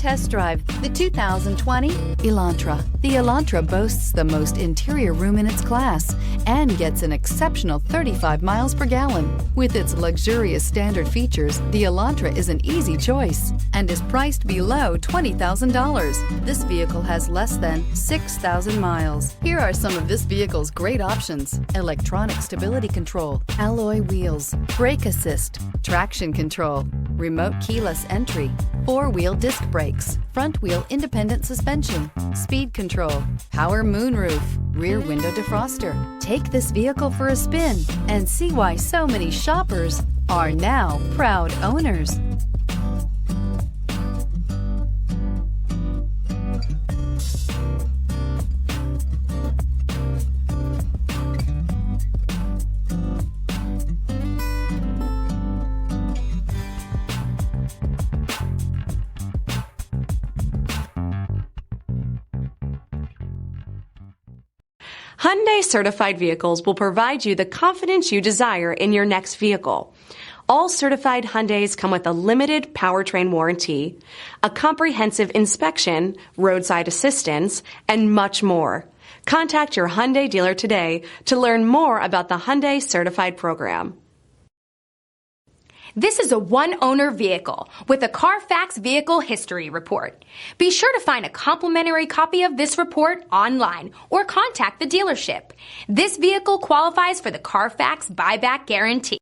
Test drive the 2020 Elantra. The Elantra boasts the most interior room in its class and gets an exceptional 35 miles per gallon. With its luxurious standard features, the Elantra is an easy choice and is priced below $20,000. This vehicle has less than 6,000 miles. Here are some of this vehicle's great options: electronic stability control, alloy wheels, brake assist, traction control, remote keyless entry, four-wheel disc brakes, front-wheel independent suspension, speed control, power moonroof, rear window defroster. Take this vehicle for a spin and see why so many shoppers are now proud owners. Hyundai certified vehicles will provide you the confidence you desire in your next vehicle. All certified Hyundais come with a limited powertrain warranty, a comprehensive inspection, roadside assistance, and much more. Contact your Hyundai dealer today to learn more about the Hyundai certified program. This is a one-owner vehicle with a CARFAX vehicle history report. Be sure to find a complimentary copy of this report online or contact the dealership. This vehicle qualifies for the CARFAX buyback guarantee.